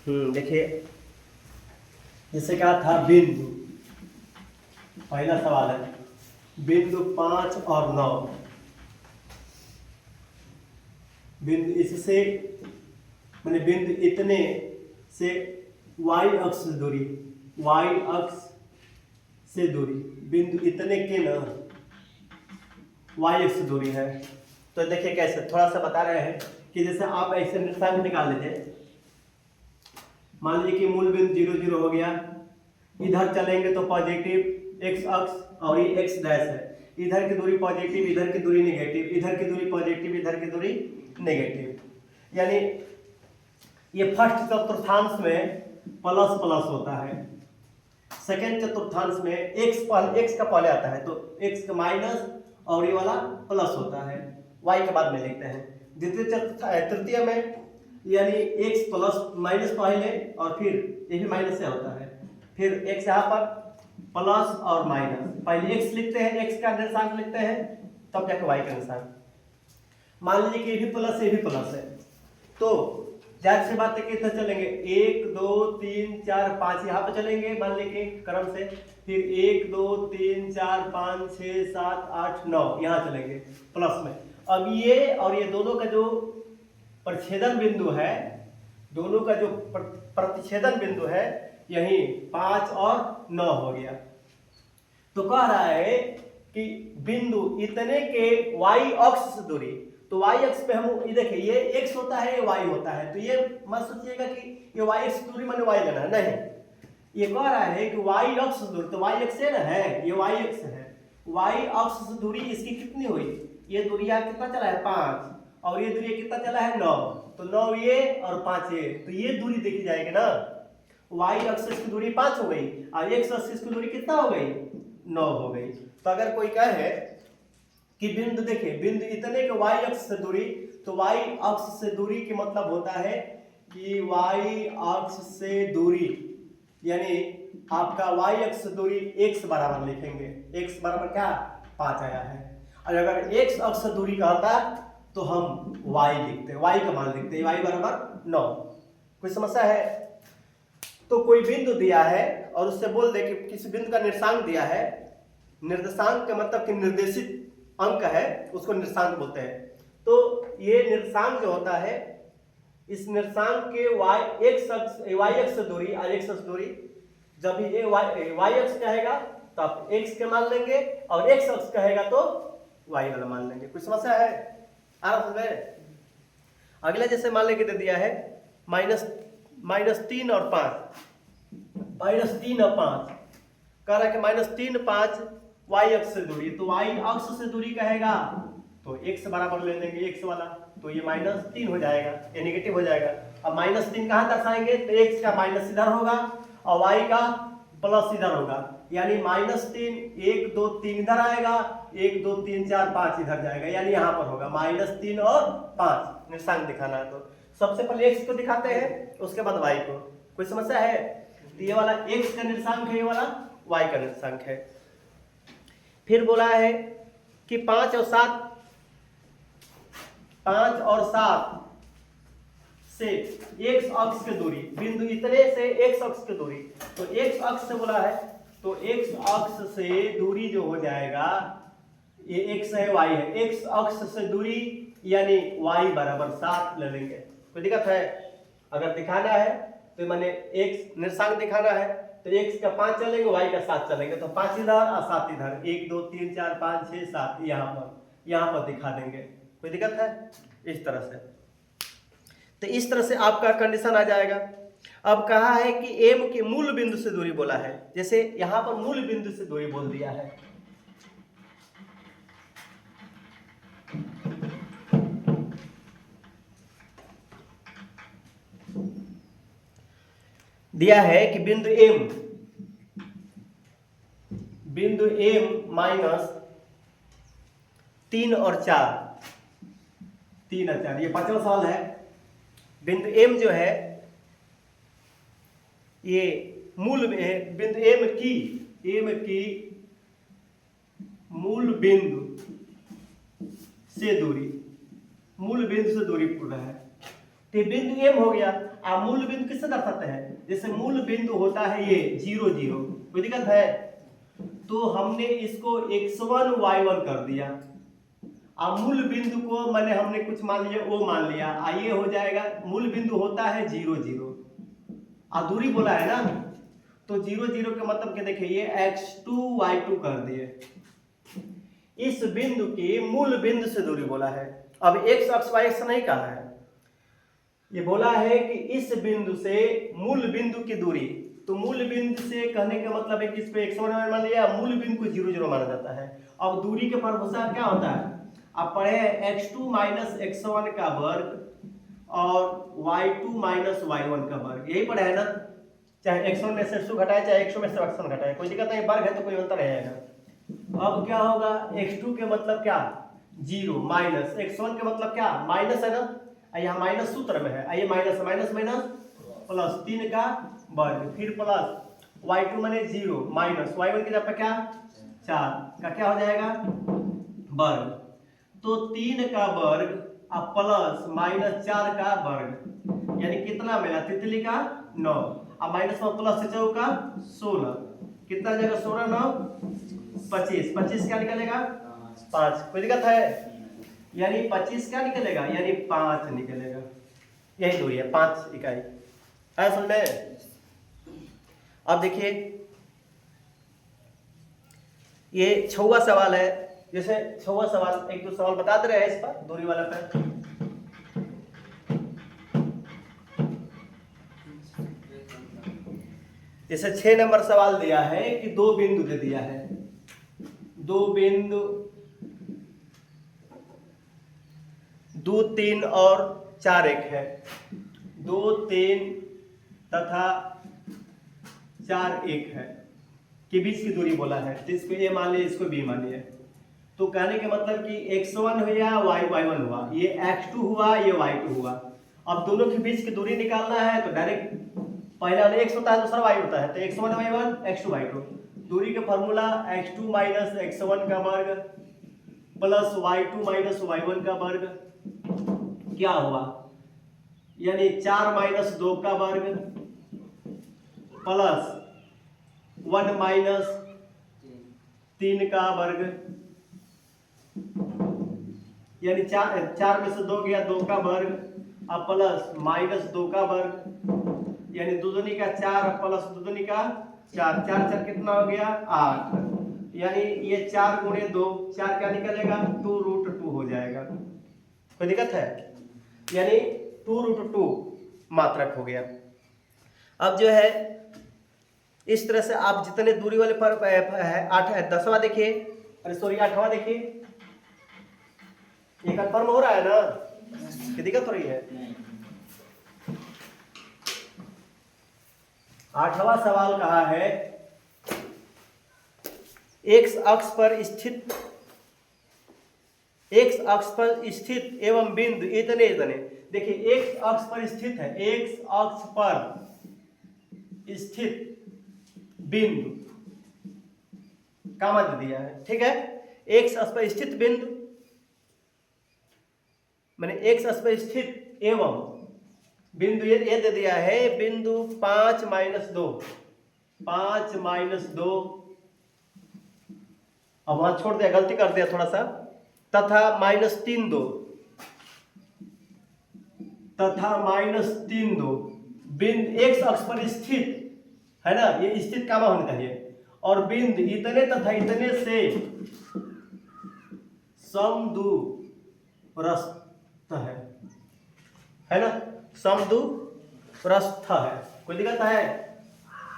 देखिए, जैसे कहा था बिंदु, पहला सवाल है बिंदु 5 और 9, बिंदु इससे मैंने बिंदु इतने से y अक्ष से दूरी, y अक्ष से दूरी, बिंदु इतने के ना y अक्ष से दूरी है। तो देखिए कैसे, थोड़ा सा बता रहे हैं कि जैसे आप ऐसे निर्देशांक निकाल लीजिए। मान लीजिए कि मूल बिंदु 0 0 हो गया, इधर चलेंगे तो पॉजिटिव x अक्ष और ये x डैश है, इधर की दूरी पॉजिटिव, इधर की दूरी नेगेटिव, इधर की दूरी पॉजिटिव, इधर की दूरी नेगेटिव। यानी ये फर्स्ट चतुर्थांश में प्लस प्लस होता है, सेकेंड चतुर्थांश में x का पहले आता है तो x का माइनस और ये वाला प्लस होता है, y के बाद में लिखते हैं। तृतीय में यानी x प्लस माइनस पहले और फिर ये भी माइनस से होता है, फिर x यहाँ पर प्लस और माइनस, पहले x लिखते हैं, x का निर्देशांक लिखते हैं, तब जाकर y का निर्देशांक। मान लीजिए कि ये भी प्लस है, तो जाहिर सी बात है कि इधर चलेंगे 1 2 3 4 5 यहाँ पर चलेंगे मान लीजिए क्रम से, फिर 1 2 3 4 5 6 7 8 9 यहाँ चलेंगे प्लस में। अब ये और ये दोनों का जो प्रतिच्छेदन बिंदु है, दोनों का जो प्रतिच्छेदन बिंदु है यही 5 और 9 हो गया। तो कह रहा है कि बिंदु इतने के y अक्ष से दूरी, तो y अक्ष पे हम ये देखिए ये x होता है, ये y होता है, तो ये मत सोचिएगा कि ये y अक्ष दूरी मैंने y लेना है, नहीं। ये कह रहा है कि y अक्ष दूरी, तो y अक्ष है ना, है ये y अक्ष है, y अक्ष से दूरी इसकी कितनी हुई, ये दूरी यहाँ कितना चला है 5 और ये दूरी कितना चला है 9, तो 9 ये और 5 ये, तो ये दूरी देखी जाएगी ना, y अक्ष की दूरी 5 हो गई और x अक्ष की दूरी कितना हो गई 9 हो गई। तो अगर कोई कहे कि बिंदु देखिए बिंदु इतने के y अक्ष से दूरी, तो y अक्ष से दूरी के मतलब होता है कि y अक्ष से दूरी यानी आपका y अक्ष से दूरी x बराबर लिखेंगे, x बराबर क्या 5 आया है, और अगर x अक्ष से दूरी कहता तो हम y लिखते, y का मान लिखते, y बराबर 9। कोई समस्या है? तो कोई बिंदु दिया है और उससे बोल दे कि किसी बिंदु का निर्देशांक दिया है, निर्देशांक का मतलब कि निर्देशित अंक है, उसको निर्देशांक बोलते हैं। तो ये निर्देशांक जो होता है, इस निर्देशांक के y अक्ष से दूरी और x अक्ष दूरी, जब ये y अक्ष कहेगा तो आप x के मान लेंगे और x अक्ष कहेगा तो y वाला मान लेंगे। कुछ समस्या है? आप समझ? अगला जैसे मान लेके दे दिया है -3 और 5, -3 और 5 कह रहा है कि -3 5 y अक्ष से दूरी, तो y अक्ष से दूरी कहेगा तो x बराबर ले लेंगे x वाला, तो ये -3 हो जाएगा, ये नेगेटिव हो जाएगा। अब -3 कहाँ दर्शाएंगे, तो x का माइनस इधर होगा और y का प्लस इधर होगा, यानी -3 1 2 3 इधर आएगा, 1 2 3 4 5 इधर जाएगा, यानी यहाँ पर होगा -3 और 5। निर्देशांक दिखाना है तो सबसे पहले x को दिखाते हैं, उसके बाद y को। कोई समस्या है? तो ये वाला x का निर्देशांक है, ये वाला y का निर्देशांक है। फिर बोला है कि 5 और 7 से x अक्ष की दूरी, बिंदु इतने से x अक्ष की दूरी, तो x अक्ष से बोला है तो x अक्ष से दूरी जो हो जाएगा, ये x है y है, x अक्ष से दूरी यानी y बराबर 7 ले लेंगे। कोई दिक्कत है? अगर दिखाना है तो मैंने x निर्देशांक दिखाना है तो x का 5 चलेंगे, y का 7 चलेंगे, तो 5 इधर और 7 इधर, 1 2 3 4 5 6 7 यहाँ पर दिखा देंगे। कोई दिक्कत है? इस तरह से, तो इस तरह से आपका कंडीशन आ जाएगा। अब कहा है कि m के मूल बिंदु से दूरी बोला है, जैसे यहाँ पर मूल बिंदु से दूरी बोल दिया है, दिया है कि बिंदु m -3 और 4, 3 और 4, ये 5वां सवाल है। बिंदु m जो है ये मूल बिंदु m की मूल बिंदु से दूरी पूर्ण है, तो बिंदु एम हो गया। अब मूल बिंदु किससे दर्शाते हैं? जैसे मूल बिंदु होता है ये 0 0, कोई दिक्कत है? तो हमने इसको x1 y1 कर दिया। अब मूल बिंदु को हमने कुछ मान लिया, ओ मान लिया, ये हो जाएगा मूल बिंदु होता है 0 0, और दूरी बोला है ना, तो 0 0 का मतलब क्या, देखिए ये x2 y2 कर दिए। इस बिंदु की मूल बिंदु से दूरी बोला है। अब x अक्ष y अक्ष नहीं कहा है, ये बोला है कि इस बिंदु से मूल बिंदु की दूरी। तो मूल बिंदु से कहने का मतलब है कि इस पे x1 मान लिया, मूल बिंदु को 0 0 माना जाता है। अब दूरी के परिभाषा क्या होता है? आप पढ़े x2 माइनस x1 का वर्ग और y2 माइनस y1 का वर्ग, यही पढ़े है ना। चाहे x1 में से x2 घटाए, चाहे x2 में से x1 घटाए, कोई दिक्कत नहीं, वर्ग है तो कोई अंतर रहेगा। अब क्या होगा, x2 के मतलब क्या 0 माइनस x1 के मतलब क्या माइनस है ना, यहाँ माइनस सूत्र में है, ये माइनस माइनस माइनस प्लस 3 का वर्ग, फिर प्लस y2 माने 0 माइनस y1 की जगह पे क्या 4 का क्या हो जाएगा वर्ग। तो 3 का वर्ग अब प्लस माइनस 4 का वर्ग, यानी कितना मिला, तितली का 9, अब माइनस में प्लस से चौका 16, कितना जाएगा 16 9 25, 25 क्या निकलेगा 5, कोई दिक्कत है? यानी 25 क्या निकलेगा, यानी 5 निकलेगा। यही दूरी है 5 इकाई है, समझ में? अब देखिए ये 6वां सवाल है। जैसे 6वां सवाल, एक दो सवाल बता दे रहे हैं इस पर, दूरी वाला पे। जैसे 6 नंबर सवाल दिया है कि दो बिंदु दे दिया है, दो बिंदु 2 3 और 4 1 है, 2 3 तथा 4 1 है के बीच की दूरी बोला है। तो इसको ए मान लिया, इसको बी मान लिया। तो कहने के मतलब कि x1 हुआ y1 हुआ, ये x2 हुआ, ये y2 हुआ। अब दोनों के बीच की दूरी निकालना है तो डायरेक्ट पहला वाला x होता है, दूसरा y होता है, तो x1 y1 x2 y2। दूरी का फॉर्मूला x2 माइनस x1 का वर्ग प्लस y2 माइनस y1 का वर्ग, क्या हुआ, यानी 4 माइनस 2 का वर्ग प्लस 1 माइनस 3 का वर्ग, यानी 4 में से 2 गया 2 का वर्ग, अब प्लस माइनस 2 का वर्ग, यानी 2 दूनी का 4 प्लस 2 दूनी का 4, 4 4 कितना हो गया 8, यानी ये 4 गुणे 2 4 क्या निकलेगा 2√2 हो जाएगा। कोई दिक्कत है? यानी 2√2 मात्रक हो गया। अब जो है इस तरह से आप जितने दूरी वाले पर है 8 है, 10वां देखिए, अरे सॉरी 8वां देखिए, ये कंफर्म हो रहा है ना कि दिक्कत हो रही है? 8वां सवाल कहा है x अक्ष पर स्थित एवं बिंदु इतने इतने। देखिए x अक्ष पर स्थित है, x अक्ष पर स्थित बिंदु का मध्य दिया है, ठीक है। x अक्ष पर स्थित बिंदु मैंने x अक्ष पर स्थित एवं बिंदु ये दे दिया है, बिंदु 5 माइनस 2, 5 माइनस 2, अब वहां छोड़ दिया, गलती कर दिया थोड़ा सा, तथा माइनस 3 2, तथा माइनस 3 2 बिंदु x अक्ष पर स्थित है ना, ये स्थित कामा होना चाहिए, और बिंदु इतने तथा इतने से समदूरस्थ है ना, समदूरस्थ है। कोई दिक्कत है?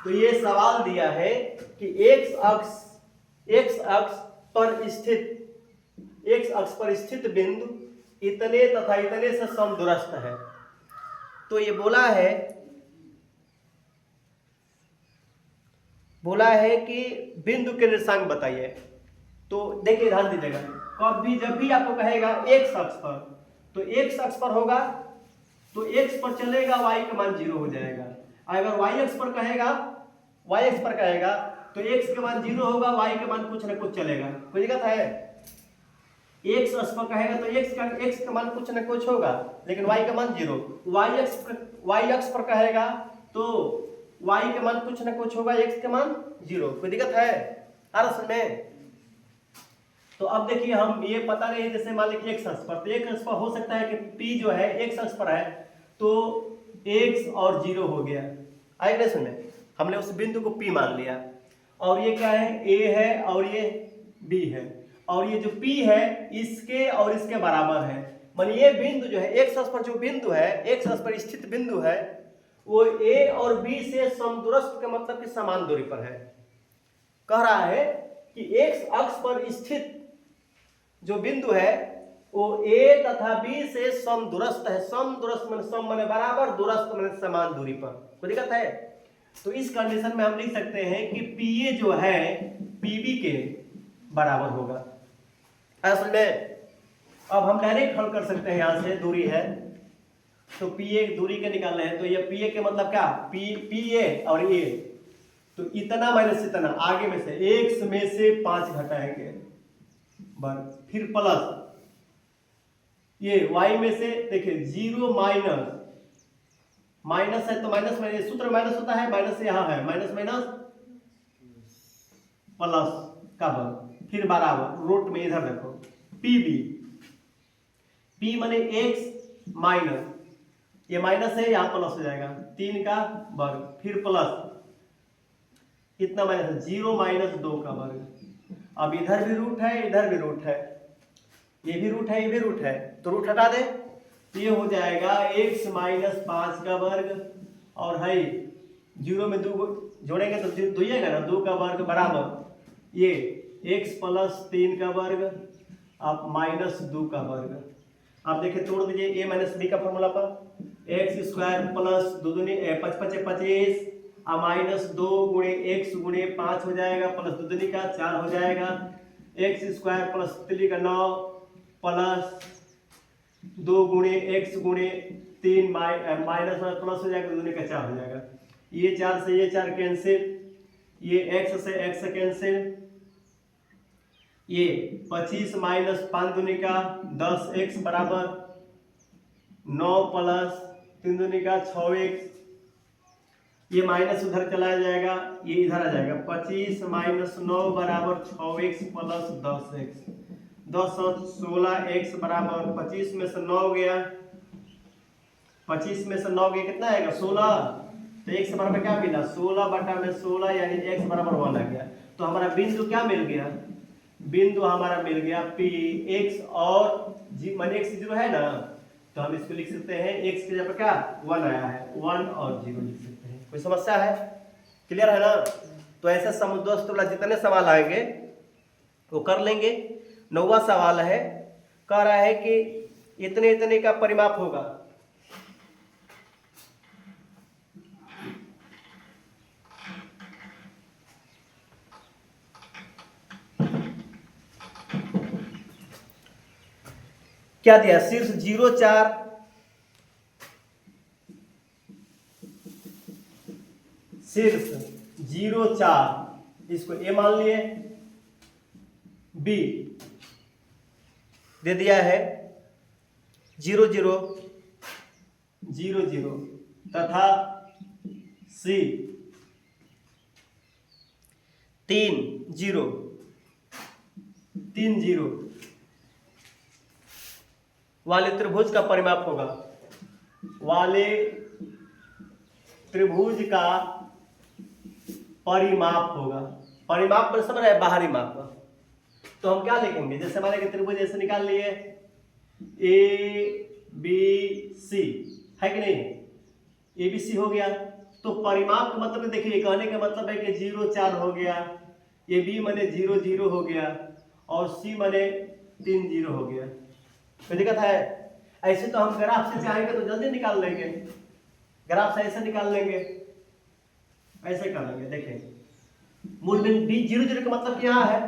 तो ये सवाल दिया है कि x अक्ष पर स्थित बिंदु इतने तथा इतने से समदूरस्थ है। तो ये बोला है कि बिंदु के निर्देशांक बताइए। तो देखिए ध्यान दीजिएगा, कभी जब भी आपको कहेगा x अक्ष पर, तो x अक्ष पर होगा तो x पर चलेगा, y का मान 0 हो जाएगा। अगर y अक्ष पर कहेगा तो x के मान 0 होगा, y के मान कुछ न कुछ चलेगा। कोई दिक्कत है? एक्स अक्ष पर कहेगा तो एक्स का मान कुछ न कुछ होगा, लेकिन वाई का मान 0। वाई अक्ष पर कहेगा तो वाई का मान कुछ न कुछ होगा, एक्स का मान 0। कोई दिक्कत है असल में? तो अब देखिए हम ये पता नहीं, जैसे मान लीजिए एक्स अक्ष पर, तो एक्स अक्ष पर हो सकता है कि पी जो है एक्स अक्ष पर है तो एक्स और 0 हो गया। आए नहीं सुने, हमने उस बिंदु को पी मान लिया, और ये क्या है, ए है और ये बी है, और ये जो P है इसके और इसके बराबर है। मान ये बिंदु जो है एक्स अक्ष पर, जो बिंदु है एक्स अक्ष पर स्थित बिंदु है वो A और B से समदूरस्थ का मतलब कि समान दूरी पर है। कह रहा है कि एक्स अक्ष पर स्थित जो बिंदु है वो A तथा B से समदूरस्थ है। समदूरस्थ माने सम माने बराबर, दूरस्थ माने समान दूरी पर। कोई दिक्कत है? तो इस कंडीशन में हम लिख सकते हैं कि PA जो है PB के बराबर होगा। असल में अब हम डायरेक्ट हल कर सकते हैं, यहां से दूरी है तो PA दूरी के निकालना है, तो ये PA के मतलब क्या, PA और A, तो इतना माइनस इतना, आगे में से x में से 5 घटाएंगे बस, फिर प्लस ये y में से देखिए 0 माइनस है तो माइनस में सूत्र माइनस होता है, माइनस यहाँ है, माइनस माइनस प्लस का बल, फिर बराबर रूट में इधर देखो PB, P माने x माइनस, ये माइनस है यहाँ प्लस हो जाएगा 3 का वर्ग, फिर प्लस कितना माइनस, 0 माइनस 2 का वर्ग। अब इधर भी रूट है इधर भी रूट है, ये भी रूट है ये भी रूट है, तो रूट हटा दे, ये हो जाएगा x माइनस 5 का वर्ग, और है 0 में 2 जोड़ेंगे तो 2 ही आएगा ना, 2 का वर्ग बराबर ये x प्लस 3 का वर्ग, अब माइनस 2 का वर्ग। आप देखिए तोड़ दीजिए a माइनस बी का फॉर्मूला पर, एक्स स्क्वायर प्लस 2 दूनी 25 अब माइनस 2 गुणे एक्स गुणे 5 हो जाएगा, प्लस 2 दूनी का 4 हो जाएगा, एक्स स्क्वायर प्लस 3 का 9 प्लस 2 गुणे एक्स गुणे 3 माइनस प्लस हो जाएगा, 2 दूनी का 4 हो जाएगा, ये 4 से ये 4 कैंसिल, ये एक्स से एक्स कैंसिल, ये 25 माइनस 5 दूनी का 10x बराबर 9 प्लस 3 दूनी का 6x, ये माइनस उधर चला जाएगा ये इधर आ जाएगा, 25 माइनस 9 बराबर 6x प्लस 10x, 10 और 16x बराबर 25 में से 9 गया, 25 में से 9 गया कितना आएगा 16, तो x बराबर क्या मिला 16 बटा में 16 यानी x बराबर 1 आ गया। तो हमारा बिंदु क्या मिल गया, बिंदु हमारा मिल गया P, x और g माने x 0 है ना, तो हम इसको लिख सकते हैं x के जगह क्या 1 आया है, 1 और 0 लिख सकते हैं। कोई समस्या है? क्लियर है ना? तो ऐसे समदोस्त वाला जितने सवाल आएंगे वो कर लेंगे। 9वां सवाल है, कह रहा है कि इतने इतने का परिमाप होगा, क्या दिया, शीर्ष 0,4 शीर्ष 0,4 इसको ए मान लिए, बी दे दिया है 0,0,0,0 तथा सी 3,0,3,0 वाले त्रिभुज का परिमाप होगा, वाले त्रिभुज का परिमाप होगा। परिमाप पर समझ रहे हैं, बाहरी माप। तो हम क्या लिखेंगे, जैसे हमारे त्रिभुज ऐसे निकाल लिए ABC है कि नहीं, ABC हो गया, तो परिमाप का मतलब देखिए, कहने का मतलब है कि 0,4 हो गया, ये B माने 0,0 हो गया और C माने 3,0 हो गया। कोई दिक्कत है? ऐसे तो हम ग्राफ से चाहेंगे तो जल्दी निकाल लेंगे, ग्राफ से ऐसे निकाल लेंगे, ऐसे कर लेंगे। देखें मूल बिंदु B 0,0 का मतलब क्या है,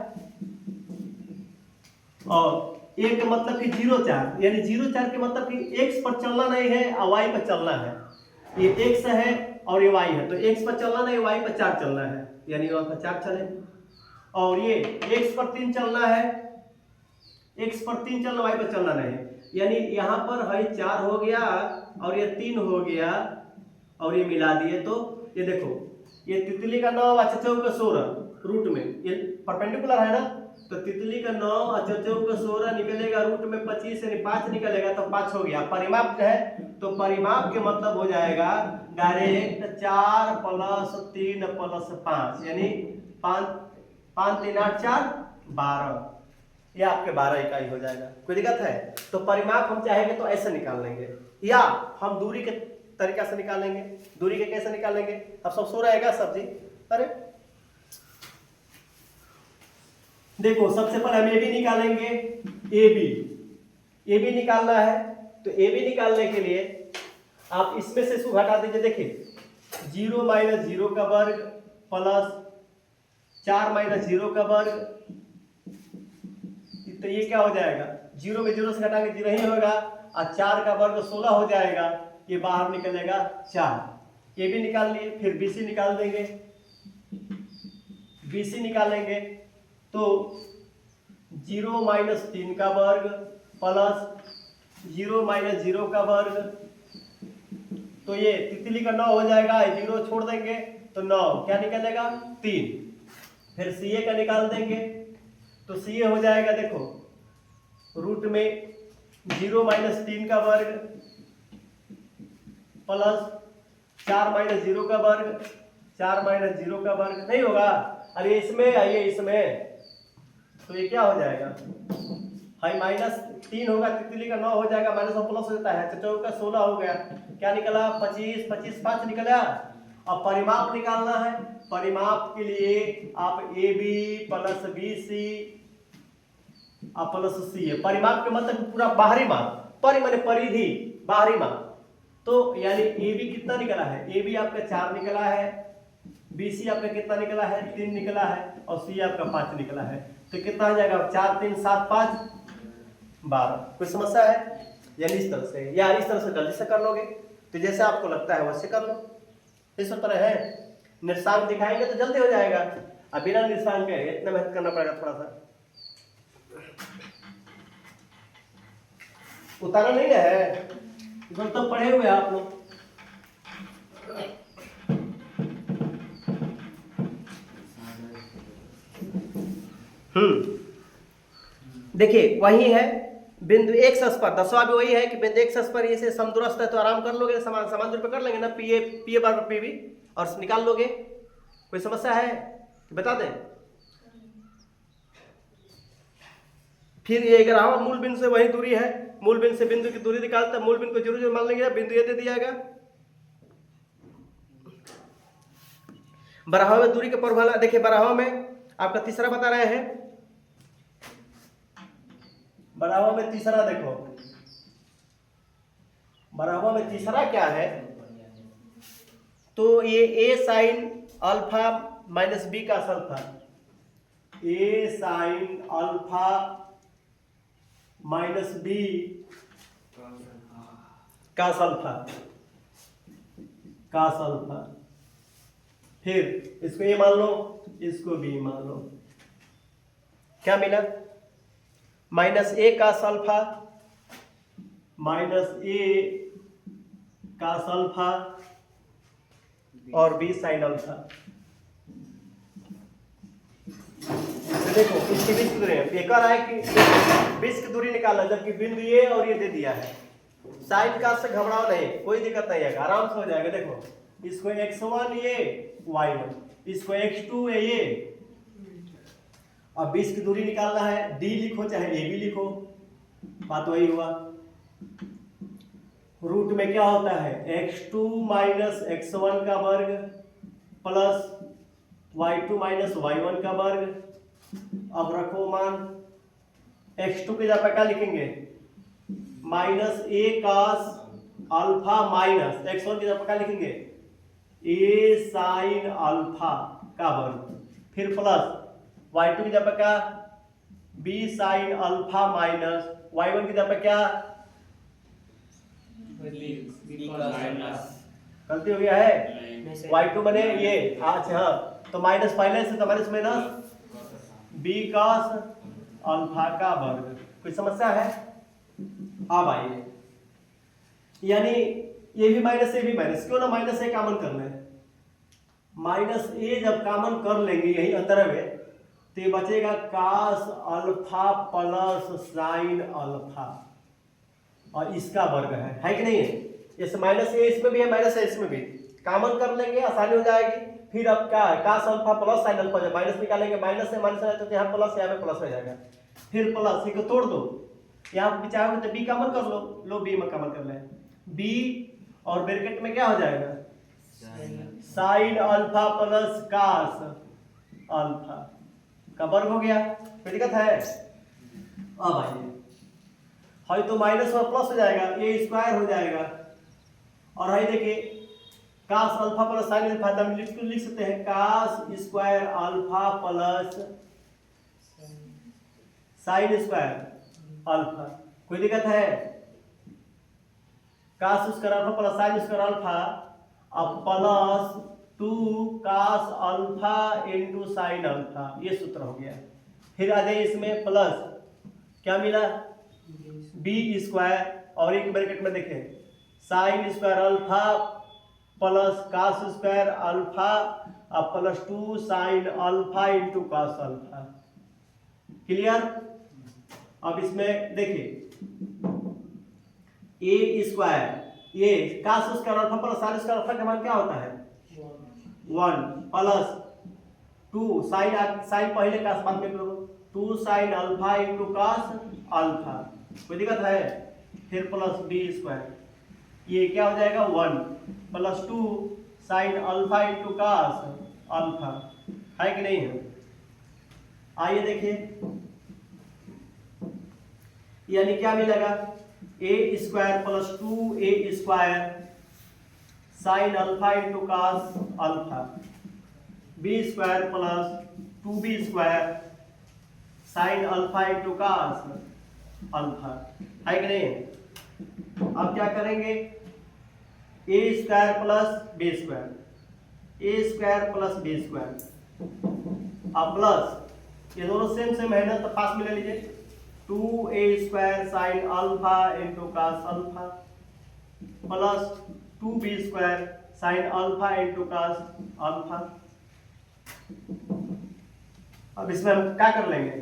और A का मतलब कि 0,4, यानी 0,4 के मतलब कि x पर चलना नहीं है और y पर चलना है। ये x है और ये y है, तो x पर चलना नहीं, y पर 4 चलना है, यानी y पर 4 चले। और ये x पर 3 चलना है x पर 3 चलना, y पर चलना नहीं, यानी यहाँ पर है 4 हो गया और ये 3 हो गया और ये मिला दिए, तो ये देखो ये तितली का 9 और चौचौ का 16 रूट में, ये परपेंडिकुलर है ना, तो तितली का 9 और चौचौ का 16 निकलेगा, रूट में 25 यानी 5 निकलेगा, तो 5 हो गया। परिमाप है तो परिमाप के मतलब हो जाएगा डायरेक्ट 4 + 3 + 5 यानी 5 5 3 8 4 12, ये आपके 12 इकाई हो जाएगा। कोई दिक्कत है? तो परिमाप हम चाहेंगे तो ऐसे निकाल लेंगे, या हम दूरी के तरीका से निकालेंगे। दूरी के कैसे निकालेंगे? अब सब सो रहेगा सब्जी। अरे देखो सबसे पहले हम ए बी निकालेंगे, ए बी निकालना है, तो ए बी निकालने के लिए आप इसमें से इसको घटा दीजिए। देखिए 0 - 0 का वर्ग प्लस 4 - 0 का वर्ग, तो ये क्या हो जाएगा? 0 में 0 से घटाएंगे 0 ही होगा, और 4 का वर्ग 16 हो जाएगा, ये बाहर निकलेगा 4। ये भी निकाल लिए, फिर BC निकाल देंगे, BC निकालेंगे तो 0 - 3 का वर्ग प्लस 0 - 0 का वर्ग, तो ये तितली का 9 हो जाएगा, 0 छोड़ देंगे तो 9 क्या निकलेगा? 3। फिर CA का निकाल देंगे, तो CA हो जाएगा, देखो रूट में 0 - 3 का वर्ग प्लस 4 - 0 का वर्ग, 4 - 0 का वर्ग नहीं होगा। अरे इसमें आइए, इसमें तो ये क्या हो जाएगा? हाई -3 होगा, तितली का 9 हो जाएगा, माइनस और प्लस हो जाता है, चौचौ का 16 हो गया, क्या निकला? 25 25 5 निकला। अब परिमाप निकालना है, परिमाप के लिए आप AB plus BC plus CA, परिमाप के मतलब पूरा बाहरी माप, परि माने परिधि, बाहरी माप, तो यानी AB कितना निकला है? AB आपका 4 निकला है, BC आपका कितना निकला है? 3 निकला है, और CA आपका 5 निकला है, तो कितना आ जाएगा? 4 3 7 5 12। कोई समस्या है? यानी इस तरह से, या इस तरह से जल्दी से कर लोगे, तो जैसे आपको लगता है वैसे कर लो। इस तरह है, निर्देशांक दिखाएंगे तो जल्दी हो जाएगा, अब बिना निर्देशांक के इतना मेहनत करना पड़ेगा थोड़ा सा। उतारा नहीं है, तो पढ़े हुए आप लोग। देखिए वही है बिंदु x अक्ष पर, 10वां भी वही है कि बिंदु x अक्ष पर इसे समदूरस्थ है, तो आराम कर लोगे, समान दूरी पे कर लेंगे ना, PA बराबर PB, और निकाल लोगे। कोई समस्या है? बता दें। फिर ये 11वां मूल बिंदु से वही दूरी है, मूल बिंदु से बिंदु की दूरी निकालते हैं, मूल बिंदु को 0 0 मान लेंगे, बिंदु ये दे दिया जाएगा। बराहा में दूरी के परवाला, देखिए बराहा में आपका तीसरा बता रहे हैं, बराहा में तीसरा, देखो बराहा में तीसरा क्या है, तो ये A sin alpha minus B cos alpha, A sin alpha minus B cos alpha, फिर इसको A मान लो, इसको B मान लो, क्या मिला? माइनस A का सल्फा माइनस A का सल्फा और B sin अल्फा। देखो इसकी बीच की दूरी है, ये कह रहा है कि बीच की दूरी निकालना, जबकि बिंदु ये और ये दे दिया है। साइन का से घबराओ नहीं, कोई दिक्कत नहीं है, आराम से हो जाएगा। देखो इसको x1 ये y1, इसको x2 है ये, अब बीच की दूरी निकालना है, D लिखो चाहे AB लिखो, बात वही हुआ। रूट में क्या होता है? x2 माइनस x1 का वर्ग प्लस y2 माइनस y1 का वर्ग। अब रखो मान, x2 के जगह क्या लिखेंगे? Minus A cos alpha minus x1 की जगह क्या लिखेंगे? A sin अल्फा का वर्ग, फिर प्लस y2 की जगह क्या? B sin alpha minus y1 की जगह क्या? गलती हो गया है, y2 बने ये, अच्छा हाँ, तो माइनस पहले से तो minus minus B cos alpha का वर्ग, कोई समस्या है? अब आइए, यानी ये भी माइनस, ये भी माइनस, क्यों ना माइनस ए कॉमन कर लें। माइनस ए जब कॉमन कर लेंगे यही अंतर है, तो ये बचेगा cos alpha plus sine alpha, और इसका वर्ग है कि नहीं है? इस माइनस ए इसमें भी है, माइनस ए इसमें भी, कॉमन कर लेंगे आसानी हो जाएगी। फिर अब क्या है, cos alpha plus sine alpha, जब माइनस निकालेंगे माइनस से माइनस आए तो यहाँ प्लस, यहाँ पे प्लस हो जाएगा। फिर प्लस को तोड़ दो, यहाँ पे चाहोगे तो बी कॉमन कर लो, बी में कॉमन कर लें, बी और ब्रैकेट में क्या हो जाएगा, sine alpha plus cos alpha का वर्ग हो गया। कोई दिक्कत है? अब आइए, है तो माइनस और प्लस हो जाएगा, ए स्क्वायर हो जाएगा, और है देखिए cos alpha plus sine alpha, तो हम लिख सकते हैं cos square alpha plus sine square alpha. कोई दिक्कत है? cos square alpha plus sine square alpha अब plus 2 cos alpha into sine alpha, ये सूत्र हो गया। फिर आ जाए इसमें प्लस, क्या मिला, बी स्क्वायर, और एक ब्रैकेट में देखें sine square alpha plus cos square alpha अब plus 2 sine alpha into cos alpha. Clear? अब इसमें देखिए ए स्क्वायर, ये cos square alpha plus sine square alpha का मान क्या होता है, 1 प्लस 2 साइन पहले का बाद में करो, 2 sine alpha into cos alpha. कोई दिक्कत है? फिर प्लस बी स्क्वायर, ये क्या हो जाएगा 1 plus 2 sine alpha into cos alpha, है कि नहीं है? आइए देखिए, यानी क्या मिलेगा, A square plus 2 A square sine alpha into cos alpha, B square plus 2b square sine alpha into cos alpha, है कि नहीं? अब क्या करेंगे, A square plus B square, A square plus B square, अब प्लस ये दोनों same same है ना, तो पास में ले लीजिए 2a square sine alpha into cos alpha plus 2b square sine alpha into cos alpha. अब इसमें हम क्या कर लेंगे,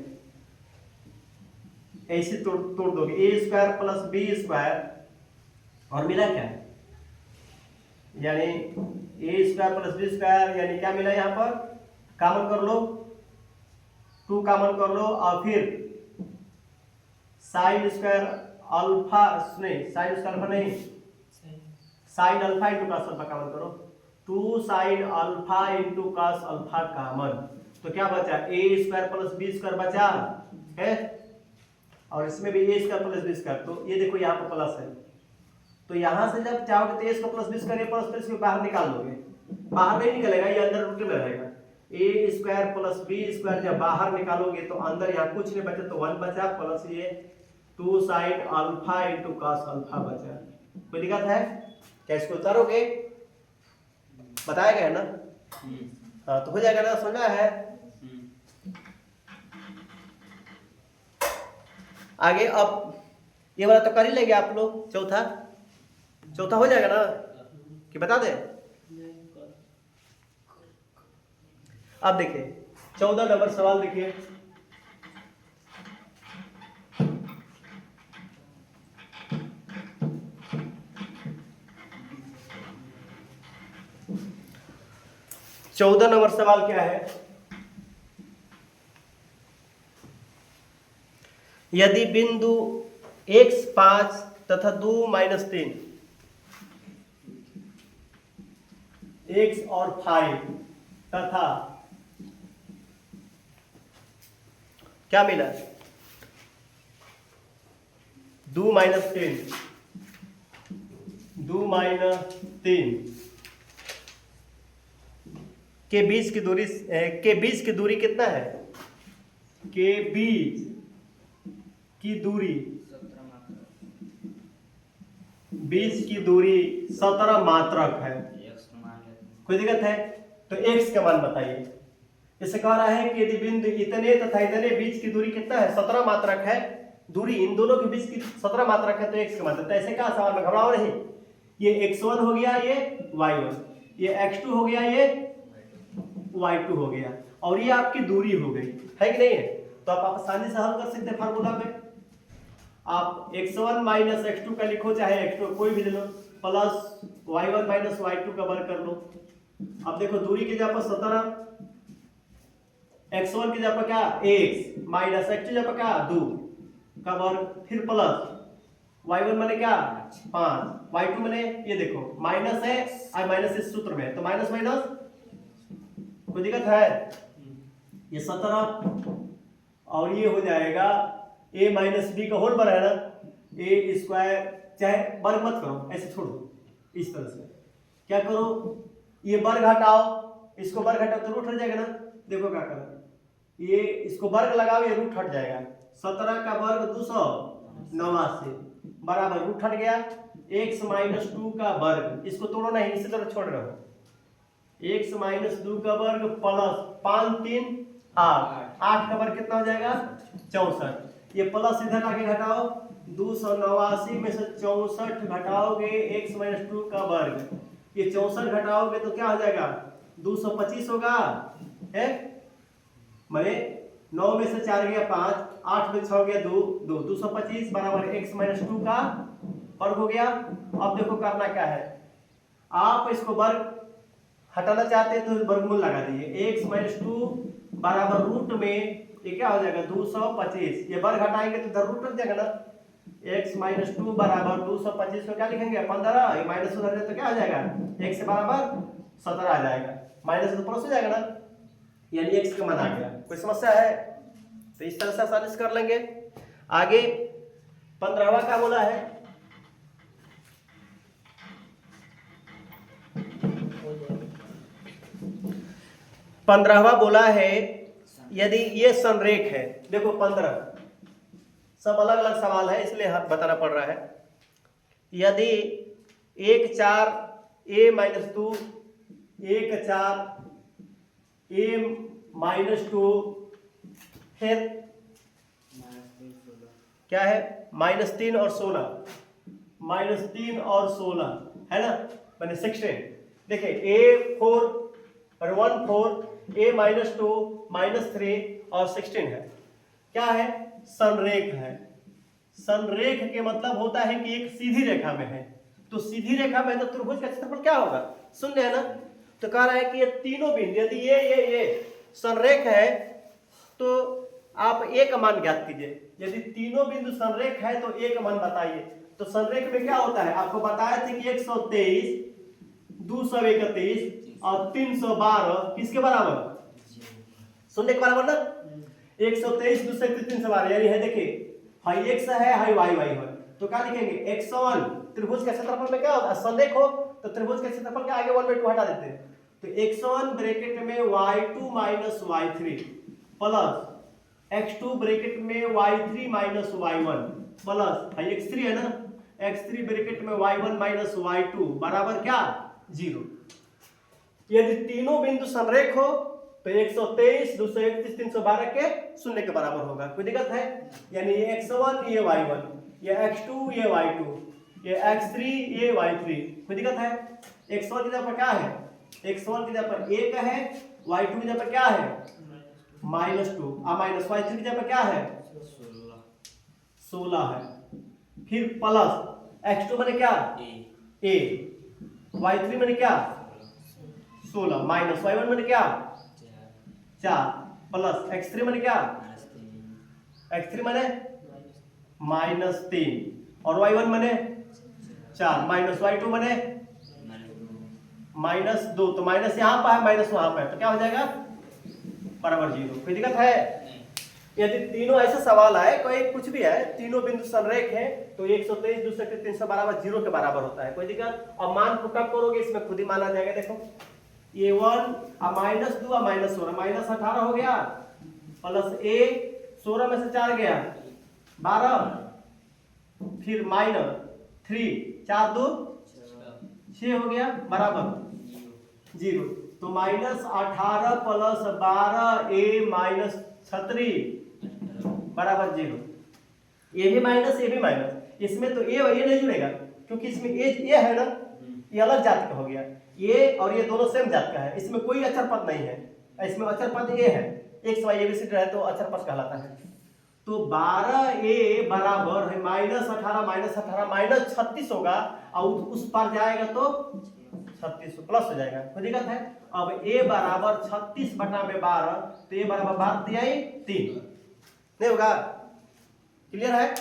ऐसे तोड़ दोगे, ए स्क्वायर प्लस बी स्क्वायर, और मिला क्या, यानी ए स्क्वायर प्लस बी स्क्वायर, यानी क्या मिला यहाँ पर, कॉमन कर लो, 2 कॉमन कर लो, और फिर साइन स्क्वायर अल्फा, नहीं साइन स्क्वायर अल्फा नहीं, sign alpha into cos alpha common करो, 2 sine alpha into cos alpha common, तो क्या बचा, ए स्क्वायर प्लस बी स्क्वायर बचा है, और इसमें भी ए स्क्वायर प्लस बी स्क्वायर, तो ये देखो यहाँ पर प्लस है, तो यहाँ से जब चाहोगे तो A square plus B square plus plus बाहर निकाल दोगे, बाहर नहीं निकलेगा, ये अंदर रूट में रहेगा, ए स्क्वायर प्लस बी स्क्वायर जब बाहर निकालोगे तो अंदर यहाँ कुछ नहीं बचा, तो 1 बचा, प्लस ये 2 sine alpha into cos alpha बचा। कोई दिक्कत है क्या? इसको उतारोगे, बताया गया है ना? हाँ, तो हो जाएगा ना, समझा है? आगे अब ये वाला तो कर ही लेंगे आप लोग, चौथा हो जाएगा ना, कि बता दे? अब देखिए 14 नंबर सवाल देखिए, चौदह नंबर सवाल क्या है, यदि बिंदु x5 तथा 2 - 3 x और 5 तथा क्या मिला, 2 - 3 के बीच की दूरी कितना है, के बीच की दूरी 17 मात्रक है। कोई दिक्कत है? तो x का मान बताइए। इसे कह रहा है कि यदि बिंदु इतने तथा इतने बीच की दूरी कितना है, 17 मात्रक है, दूरी इन दोनों के बीच की 17 मात्रक है तो x की मात्रक, तो ऐसे क्या सवाल में घबराओ नहीं। ये x1 हो गया, ये y1, ये x2 हो गया, ये y2 हो गया, और ये आपकी दूरी हो गई है कि नहीं है। तो आप आसानी से हल कर सकते हैं फार्मूला में। आप x1 माइनस x2 का लिखो, चाहे x2 कोई भी ले लो, प्लस y1 माइनस y2 का वर्ग कर लो। अब देखो दूरी की जगह पर 17, x1 की जगह पर क्या x माइनस x2 की जगह पर क्या 2 का वर्ग, फिर प्लस y1 माने क्या 5, y2 माने ये देखो माइनस है और माइनस इस सूत्र में है तो माइनस माइनस, कोई दिक्कत है। ये 17 और ये हो जाएगा a माइनस बी का होल पर है ना, ए स्क्वायर, चाहे वर्ग मत करो, ऐसे छोड़ो, इस तरह से क्या करो, ये वर्ग हटाओ, इसको वर्ग हटाओ तो रूट हट जाएगा ना। देखो क्या करो, ये इसको वर्ग लगाओ, ये रूट हट जाएगा, 17 का वर्ग 289 बराबर रूट हट गया, x माइनस 2 का वर्ग, इसको तोड़ो नहीं, इसी तरह छोड़ रहे हो, x माइनस 2 का वर्ग प्लस 5 3 8 का वर्ग कितना हो जाएगा 64, ये प्लस इधर आके घटाओ, 289 में से 64 घटाओगे x माइनस 2 का वर्ग, ये 64 घटाओगे तो क्या हो जाएगा 225 होगा है, मैंने 9 में से 4 गया 5, 8 में 6 गया 2 225 बराबर x माइनस 2 का वर्ग हो गया। अब देखो करना क्या है, आप इसको वर्ग हटाना चाहते हैं तो वर्गमूल लगा दीजिए, x माइनस 2 बराबर रूट में ये क्या हो जाएगा 225, ये वर्ग हटाएंगे तो इधर रूट रख जाएगा ना, x माइनस 2 बराबर 225 को क्या लिखेंगे 15, ये माइनस उधर है तो क्या हो जाएगा x के बराबर 17 आ जाएगा, माइनस तो प्लस हो जाएगा ना, यानी x का मान आ गया। कोई समस्या है तो इस तरह से आसानी से कर लेंगे। आगे 15वां क्या बोला है, पंद्रहवा बोला है यदि ये संरेख है, देखो 15 सब अलग अलग सवाल है इसलिए बताना पड़ रहा है, यदि 1 4 a माइनस 2 1 4 a माइनस 2 फिर क्या है -3 और 16, -3 और 16 है ना, मैंने 16, देखिए a4 और 1 4 a माइनस 2 -3 और 16 है, क्या है संरेख है। संरेख के मतलब होता है कि एक सीधी रेखा में है, तो सीधी रेखा में तो त्रिभुज का क्षेत्रफल क्या होगा शून्य है ना, तो कह रहा है कि ये तीनों बिंदु यदि ये संरेख है तो आप एक मान ज्ञात कीजिए, यदि तीनों बिंदु संरेख है तो एक मान बताइए। तो संरेख में क्या होता है आपको बताया था कि 123 231 और 312 किसके बराबर शून्य के बराबर ना, 123 231 312 यानी है, देखिए हाई x है हाई y है, तो क्या लिखेंगे x1 त्रिभुज का क्षेत्रफल में क्या होता है संरेख हो तो त्रिभुज के क्षेत्रफल के आगे 1/2 हटा देते हैं, तो x1 ब्रैकेट में y2 minus y3 plus x2 bracket में y3 minus y1 plus x3 है ना, x3 ब्रैकेट में y1 माइनस y2 बराबर क्या 0। यदि तीनों बिंदु संरेख हो तो 123 231 312 के शून्य के बराबर होगा, कोई दिक्कत है, यानी ये x1 ये y1 ये x2 ये y2 ये x3 ये y3, कोई दिक्कत है। x1 की जगह पर क्या है, x1 की जगह पर 1 है, y2 की जगह पर क्या है -2 और माइनस y3 की जगह पर क्या है 16 है, फिर प्लस x2 माने क्या a y3 माने क्या 16 माइनस y1 माने क्या 4 प्लस x3 माने क्या x3 माने -3 और y1 माने 4 माइनस y2 माने -2, तो माइनस यहाँ पर है माइनस वहां पर है तो क्या हो जाएगा बराबर 0, कोई दिक्कत है। यदि तीनों ऐसा सवाल आए कोई कुछ भी है तीनों बिंदु संरेख है तो 123 231 312 0 के बराबर होता है, कोई दिक्कत। और मान को कब करोगे इसमें खुद ही मान आ जाएगा, देखो ये 1 -2 और -16 -18 हो गया प्लस a 16 में से 4 गया 12 फिर -3 4 2 6 हो गया बराबर 0, तो -18 प्लस 12 a -36 बराबर 0। ए भी माइनस, ए भी माइनस। इसमें तो ए नहीं जुड़ेगा क्योंकि इसमें ए है ना, ये अलग जात का हो गया। ये और ये दोनों सेम जात का है, इसमें कोई अक्षर पद नहीं है, इसमें अक्षर पद ए है, एक्स वाई एबीसीडी है तो अक्षर पद कहलाता है। तो 12a बराबर है -18 माइनस 36 होगा, और उस पर जाएगा तो 36 प्लस हो जाएगा, कोई दिक्कत है। अब a बराबर 36 बटा में 12, तो a बराबर 12 3 नहीं होगा, क्लियर है।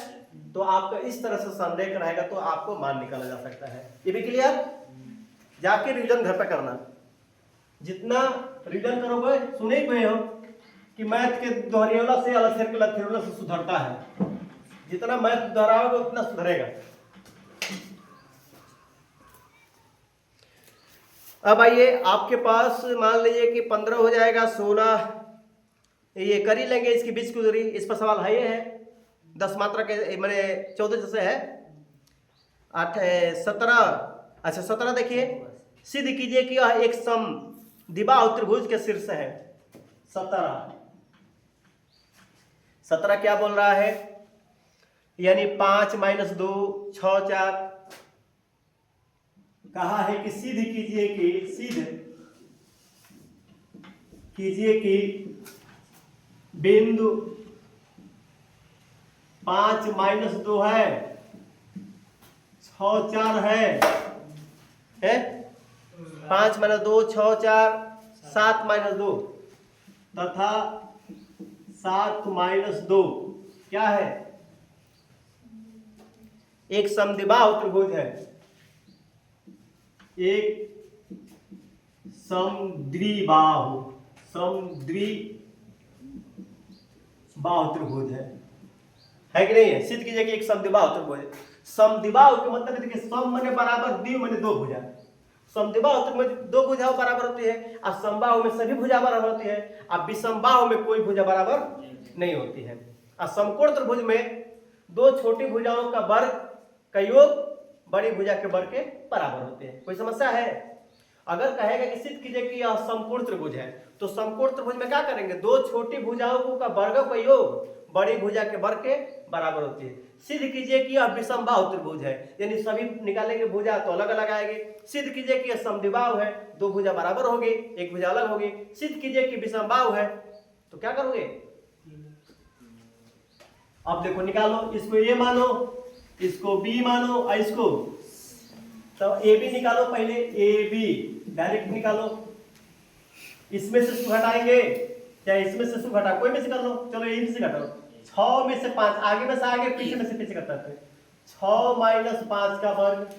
तो आपका इस तरह से संरेख रहेगा तो आपको मान निकाला जा सकता है। ये भी क्लियर, जाके रिवीजन घर पे करना, जितना रिवीजन करोगे सुने हुए हो कि मैथ के दोहरियोला से अलग से सुधरता है, जितना मैथ दोहराओगे उतना सुधरेगा। अब आइए, आपके पास मान लीजिए कि 15 हो जाएगा, 16 ये कर ही लेंगे, इसकी बीच की दूरी, इस पर सवाल है, ये है 10 मात्रा के मैंने 14 जैसे है 8 17। अच्छा 17 देखिए, सिद्ध कीजिए कि यह एक समद्विबाहु त्रिभुज के शीर्ष है। 17 क्या बोल रहा है, यानी 5 - 2 6 4 कहा है कि सिद्ध कीजिए कि बिंदु 5 - 2 है, 6 4 है 5 - 2 6 4 7 - 2 तथा 7 - 2 क्या है, एक समद्विबाहु त्रिभुज है, एक समद्विबाहु त्रिभुज है कि नहीं है। सिद्ध कीजिए कि एक समद्विबाहु त्रिभुज है। समद्विबाहु के मतलब देखिए, सम माने बराबर, द्वि माने दो भुजा। समद्विबाहु त्रिभुज में दो भुजाएं बराबर होती है, और समबाहु में सभी भुजा बराबर होती है, और विषमबाहु में कोई भुजा बराबर नहीं होती है। और समकोण त्रिभुज में दो छोटी भुजाओं का वर्ग का योग बड़ी भुजा के वर्ग के बराबर होते हैं। कोई समस्या है? अगर कहेगा कि सिद्ध कीजिए कि यह समकोण त्रिभुज है, तो समकोण त्रिभुज में क्या करेंगे, दो छोटी भुजाओं का वर्गों का योग बड़ी भुजा के वर्ग के बराबर होती है। सिद्ध कीजिए कि यह विषमबाहु त्रिभुज है, यानी सभी निकालेंगे भुजा तो अलग अलग आएगी। सिद्ध कीजिए कि यह समद्विबाहु है, दो भुजा बराबर होगी, एक भुजा अलग होगी। सिद्ध कीजिए कि विषमबाहु है, तो क्या करोगे, अब देखो निकालो, इसको ए मानो, इसको बी मानो, और इसको तो ए बी निकालो, पहले ए बी डायरेक्ट निकालो। इसमें से सुख हटाएंगे, चाहे इसमें से सुख हटा, कोई में से कर लो, चलो यहीं से घटाओ। 6 में से 5, आगे में से आगे, पीछे में से पीछे करते हैं। 6 - 5 का वर्ग,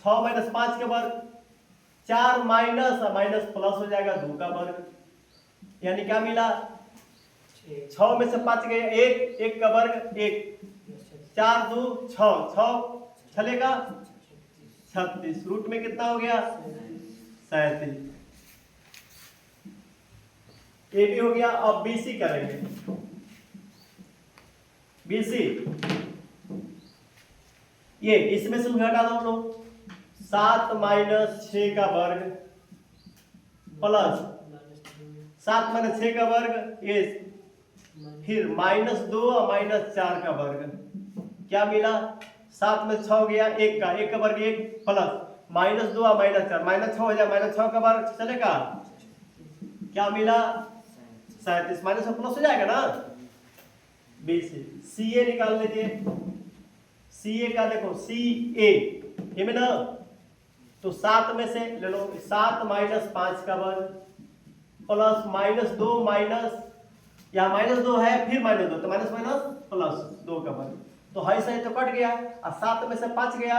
6 - 5 का वर्ग, 4 माइनस प्लस हो जाएगा 2 का वर्ग, यानी क्या मिला, 6 में से 5 गए, 1 का वर्ग 1, 4 2 6 चलेगा 36, रूट में कितना हो गया 37। ए भी हो गया। अब बीसी करेंगे, बीसी ये इसमें से घटा दो लोग, 7 - 6 का वर्ग प्लस 7 - 6 का वर्ग, ये फिर -2 और -4 का वर्ग, क्या मिला, 7 में 6 गया, 1 का वर्ग 1 प्लस -2 और -4, -6 हो जाए, -6 का वर्ग चलेगा, क्या मिला 37, माइनस प्लस हो जाएगा ना। बी से सी ए निकाल लीजिए, सी ए का देखो, सी ए में ना, तो 7 में से ले लो, 7 - 5 का वर्ग प्लस -2 माइनस, यहाँ -2 है, फिर -2, तो माइनस प्लस 2 का वर्ग, तो है सही तो कट गया, और 7 में से 5 गया,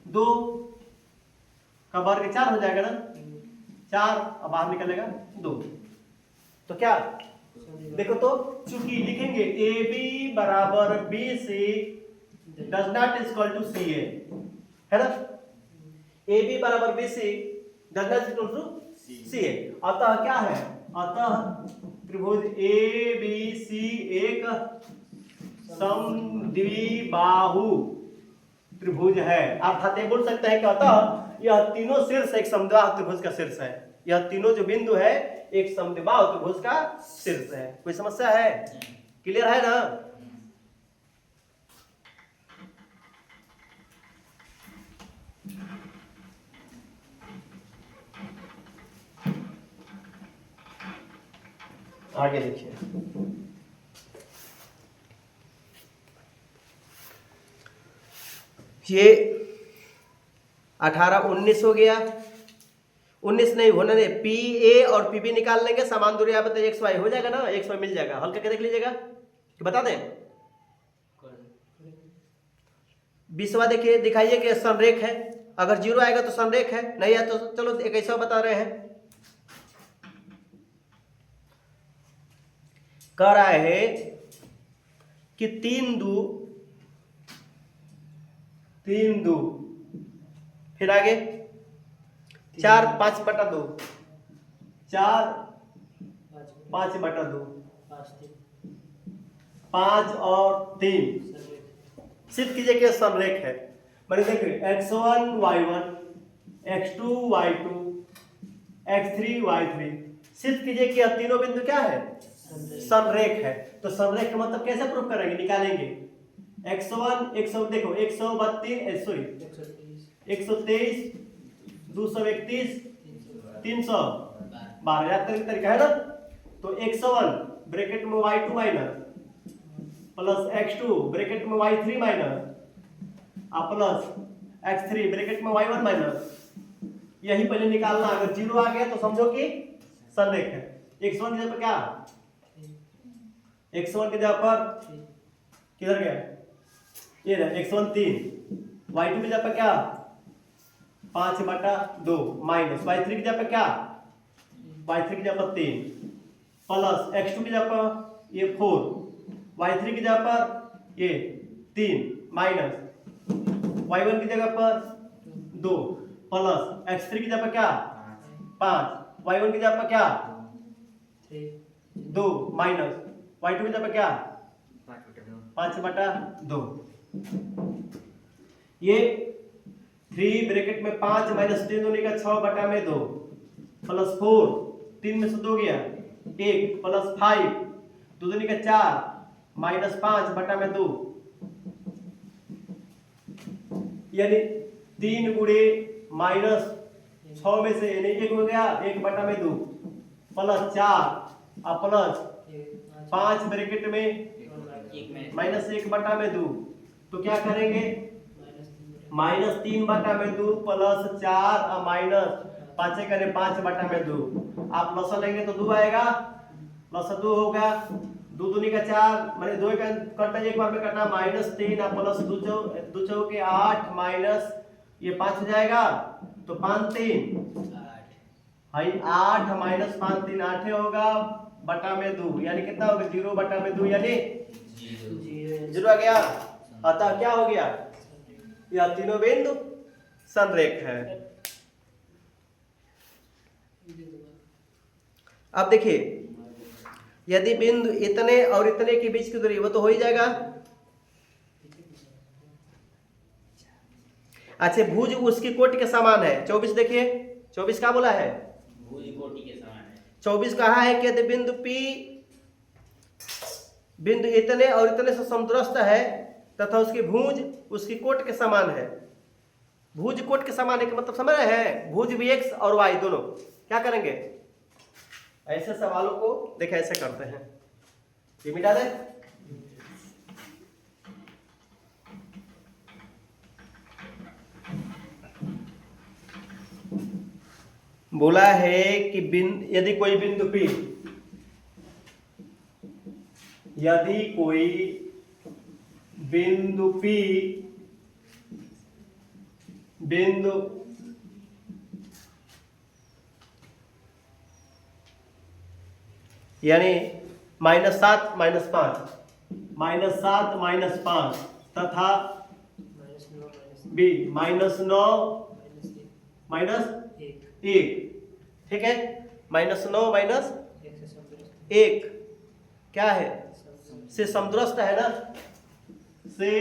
2 का वर्ग 4 हो जाएगा ना, 4 अब बाहर निकलेगा 2। तो क्या देखो, तो चूंकि लिखेंगे ए बी बराबर B C does not equal to C A, है ना, ए बी बराबर B C does not equal to C A. अतः क्या है, अतः त्रिभुज ए बी सी एक समद्विबाहु त्रिभुज है। अर्थात ये बोल सकते हैं कि अतः यह तीनों शीर्ष एक समद्विबाहु त्रिभुज का शीर्ष है, यह तीनों जो बिंदु है एक समद्विबाहु त्रिभुज का शीर्ष है। कोई समस्या है? क्लियर है ना? आगे देखिए, ये 18 19 हो गया। 19 नहीं होना नहीं, पी ए और पी बी निकाल लेंगे, समान दूरी आप बताइए एक्स वाई हो जाएगा ना, एक्स वाई मिल जाएगा। हल करके देख लीजिएगा कि बता दें। 20वां देखिए, दिखाइए कि संरेख है। अगर 0 आएगा तो संरेख है, नहीं है तो चलो एक ऐसा बता रहे हैं। कह रहा है कि 3 2 फिर आगे 4 5/2 4 5/2 5 और 3 सिद्ध कीजिए कि संरेख है। मैंने देखिए x1 y1 x2 y2 x3 y3 सिद्ध कीजिए कि यह तीनों बिंदु क्या है? संरेख है। तो संरेख का मतलब कैसे प्रूफ करेंगे, निकालेंगे। x1 100 देखो 132 सॉरी 123 231 312 याद करने का तरीका है ना। तो x1 ब्रैकेट में y2 minus plus x2 bracket में y3 minus plus x3 bracket में y1 माइनस, यही पहले निकालना। अगर 0 आ गया तो समझो कि संरेख है। x1 की जगह पर क्या, x1 की जगह पर किधर गया, ये रहा x1 3, y2 की जगह पर क्या 5/2 माइनस y3 की जगह पर क्या, y3 की जगह पर 3 प्लस x2 की जगह पर ये 4, y3 की जगह पर ये 3 माइनस y1 की जगह पर 2 प्लस x3 की जगह पर क्या 5, y1 की जगह पर क्या 2 माइनस y2 की जगह पर क्या 5/2। ये 3 ब्रैकेट में 5 माइनस 3 होने का 6/2 प्लस 4 3 में से 2 गया 1 प्लस 5 2 दूनी का 4 माइनस 5/2 यानी 3 गुणे माइनस 6 में से यानी 1 हो गया 1/2 प्लस 4 प्लस 5 ब्रैकेट में माइनस 1/2। तो क्या करेंगे माइनस 3/2 प्लस 4 और माइनस 5 करें 5/2। आप लसा लेंगे तो 2 आएगा, लसा 2 होगा 2 दूनी का 4 माने 2 का कटना एक बार में कटना -3 और प्लस 2 चौके 8 माइनस ये 5 हो जाएगा तो 5 3 भाई 8 माइनस 5 3 8 होगा बटा में 2 यानी कितना होगा 0/2 यानी 0 आ गया। अतः क्या हो गया, यह तीनों बिंदु संरेख है। अब देखिए यदि बिंदु इतने और इतने के बीच की दूरी वो तो हो ही जाएगा। अच्छा भुज उसकी कोटि के समान है। 24 देखिए 24 क्या बोला है, भुज कोटि के समान है। 24 कहा है कि यदि बिंदु P बिंदु इतने और इतने से समदूरस्थ है तथा उसकी भुज उसकी कोट के समान है। भुज कोट के समान है कि मतलब समझ रहे हैं, भुज भी x और y दोनों। क्या करेंगे ऐसे सवालों को देखिए ऐसे करते हैं, ये मिटा दे। बोला है कि यदि कोई बिंदु P यदि कोई बिंदु P बिंदु यानी -7 -5 -7 -5 तथा B -9 -1 ठीक है। -9 -1 क्या है से समदूरस्थ है ना, से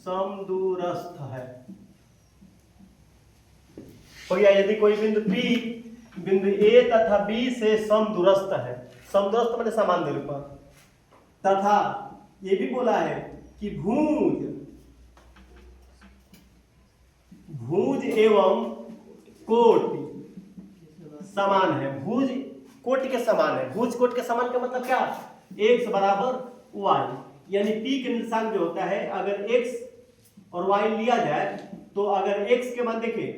समदूरस्थ है हो गया। यदि कोई बिंदु P बिंदु ए तथा बी से समदूरस्थ है। समदूरस्थ माने समान दूरी पर। तथा ये भी बोला है कि भुज एवं कोटि समान है। भुज कोटि के समान है। भुज कोटि के समान का मतलब क्या? x बराबर y, यानी p के निर्देशांक जो होता है, अगर x और y लिया जाए तो अगर x के मान देखिए,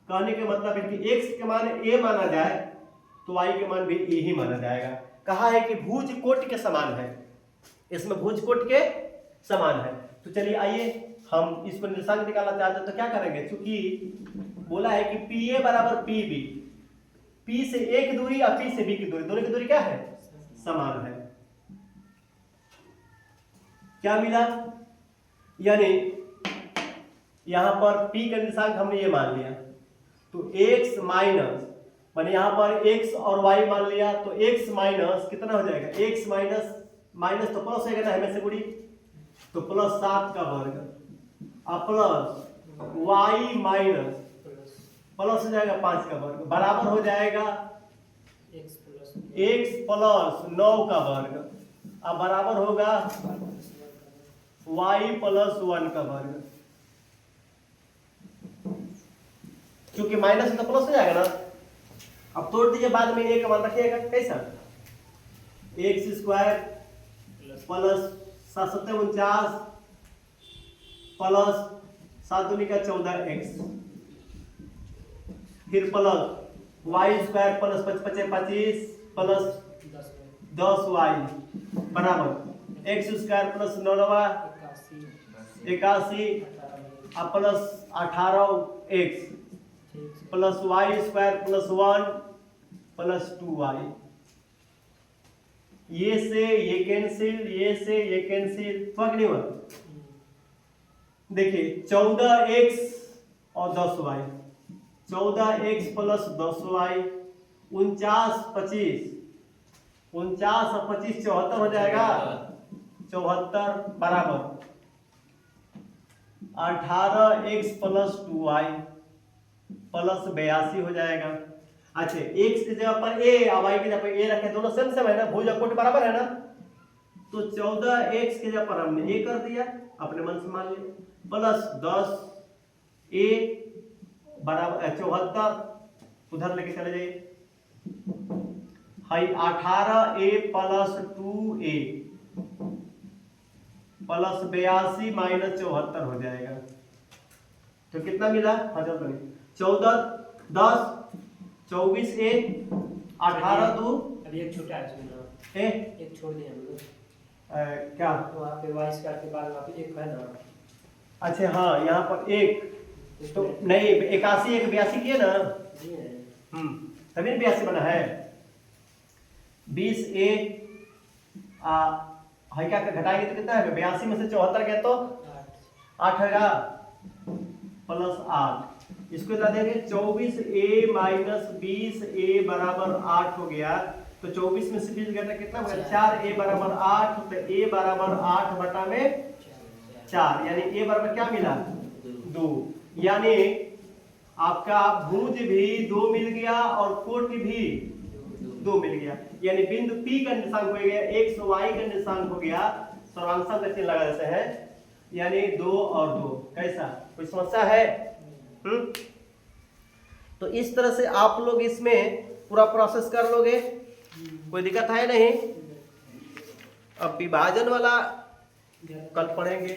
कहने के मतलब है कि x के मान a माना जाए तो y के मान भी a ही माना जाएगा। कहा है कि भुज कोटि के समान है, इसमें भुज कोटि के समान है। तो चलिए आइए हम इसको निर्देशांक निकालना चाहते हैं तो क्या करेंगे, क्योंकि बोला है कि PA बराबर PB, P से a की दूरी और P से B की दूरी, दोनों की दूरी क्या है? समान है। क्या मिला? यानी यहां पर P का निर्देशांक हमने ये मान लिया, तो x माइनस माने यहां पर x और y मान लिया, तो x माइनस कितना हो जाएगा? x माइनस माइनस तो प्लस होगा ना, हमें से गुड़ी, तो प्लस 7 का वर्ग और प्लस y माइनस प्लस हो जाएगा 5 का वर्ग बराबर हो जाएगा x प्लस 9 का वर्ग, अब बराबर होगा y प्लस 1 का वर्ग। क्योंकि माइनस तो प्लस हो जाएगा ना, अब तोड़ दीजिए, बाद में a का मान रखिएगा। कैसा? x स्क्वायर प्लस 749 प्लस 7 दूनी का 14x, फिर plus Y square plus 25 plus 10y बराबर X square plus 9 81 plus 18x plus Y square plus 1 plus 2y। ये से ये कैंसिल, ये से ये कैंसिल, फर्क नहीं हुआ। देखिए 14x और 10y, 14x प्लस 10y 49 25 49 और 25 74 हो जाएगा, 74 बराबर 18x प्लस 2y प्लस 82 हो जाएगा। अच्छा x की जगह पर a और y की जगह पर a रखे, दोनों सेम है ना, भुज और कोटि बराबर है ना, तो 14x की जगह पर हमने a कर दिया, अपने मन से मान लिया, प्लस 10a बराबर 74, उधर लेके चले जाइए, high 18a plus 2a plus 82 minus 74 हो जाएगा। तो कितना मिला? 14 10 24a 18 2 अभी एक छोटा है, एक छोड़ दिया हम लोग। क्या वहाँ पे y स्क्वायर के बाद वहाँ पे एक है ना। अच्छा हाँ, यहाँ पर एक तो नहीं 81 एक 82 किए ना, तभी 82 बना है। 20a है क्या घटाएंगे तो कितना है? 82 में से 74 गया तो 8 होगा प्लस 8, इसको ला देंगे 24a माइनस 20a बराबर 8 हो गया, तो 24 में से 20 घटा कितना होगा? 4a बराबर 8, तो a बराबर 8 बटा में 4, यानी a बराबर क्या मिला? 2, यानी आपका भुज भी 2 मिल गया और कोटि भी 2 मिल गया, यानी बिंदु P का निर्देशांक हो गया, x y का निर्देशांक हो गया, सर्वांशांक का चिन्ह लगा देते हैं, यानी 2 और 2। कैसा? कोई समस्या है? तो इस तरह से आप लोग इसमें पूरा प्रोसेस कर लोगे, कोई दिक्कत है नहीं। अब विभाजन वाला कल पढ़ेंगे।